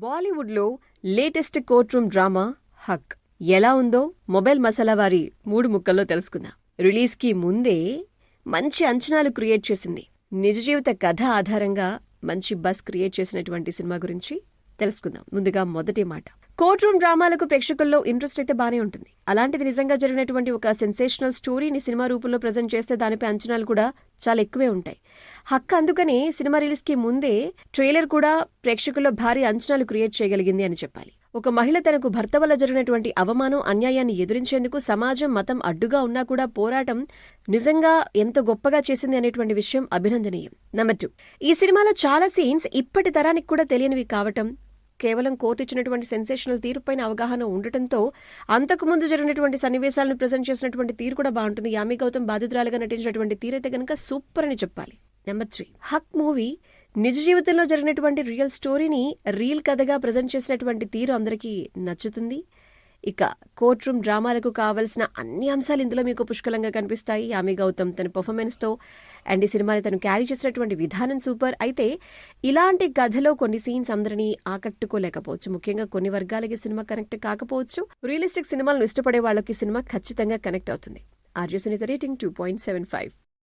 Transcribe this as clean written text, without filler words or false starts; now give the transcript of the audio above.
బాలీవుడ్లో latest court room drama Haq ఎలా ఉందో మొబైల్ మసాలా వారి 3 ముక్కల్లో తెలుసుకుందాం. రిలీజ్కి ముందే మంచి అంచనాలు క్రియేట్ చేసింది. నిజ జీవిత కథ ఆధారంగా మంచి బస్ క్రియేట్ చేసినటువంటి సినిమా గురించి తెలుసుకుందాం. ముందుగా మొదటి మాట, కోర్ట్ రూమ్ డ్రామాలకు ప్రేక్షకుల్లో ఇంట్రెస్ట్ అయితే బానే ఉంటుంది. అలాంటిది నిజంగా జరిగినటువంటి ఒక సెన్సేషనల్ స్టోరీని సినిమా రూపంలో ప్రజెంట్ చేస్తే దానిపై అంచనాలు కూడా చాలా ఎక్కువే ఉంటాయి. హక్ అందుకని సినిమా రిలీజ్ కి ముందే ట్రైలర్ కూడా ప్రేక్షకుల్లో భారీ అంచనాలు క్రియేట్ చేయగలిగింది అని చెప్పాలి. ఒక మహిళ తనకు భర్త వల్ల జరిగినటువంటి అవమానం, అన్యాయాన్ని ఎదురించేందుకు సమాజం, మతం అడ్డుగా ఉన్నా కూడా పోరాటం నిజంగా ఎంత గొప్పగా చేసింది అనేటువంటి విషయం అభినందనీయం. నెంబర్ 2, ఈ సినిమాలో చాలా సీన్స్ ఇప్పటి తరానికి కూడా తెలియనివి కావటం, కేవలం కోర్టు ఇచ్చినటువంటి సెన్సేషనల్ తీరుపైన అవగాహన ఉండటంతో అంతకుముందు జరిగినటువంటి సన్నివేశాలను ప్రజెంట్ చేసినటువంటి తీరు కూడా బాగుంటుంది. యామి గౌతమ్ బాధితురాలుగా నటించినటువంటి తీరైతే గనక సూపర్ అని చెప్పాలి. నెంబర్ 3, హక్ మూవీ నిజ జీవితంలో జరిగినటువంటి రియల్ స్టోరీని రియల్ కథగా ప్రజెంట్ చేసినటువంటి తీరు అందరికీ నచ్చుతుంది. ఇక కోర్ట్ రూమ్ డ్రామాలకు కావలసిన అన్ని అంశాలు ఇందులో మీకు పుష్కలంగా కనిపిస్తాయి. యామి గౌతమ్ తన పర్ఫార్మెన్స్తో అండ్ ఈ సినిమాని తను క్యారీ చేసినటువంటి విధానం సూపర్. అయితే ఇలాంటి కథలో కొన్ని సీన్స్ అందరినీ ఆకట్టుకోలేకపోవచ్చు. ముఖ్యంగా కొన్ని వర్గాలకి సినిమా కనెక్ట్ కాకపోవచ్చు. రియలిస్టిక్ సినిమాలను ఇష్టపడే వాళ్ళకి సినిమా ఖచ్చితంగా కనెక్ట్ అవుతుంది. RJ Sunitha rating 2.75.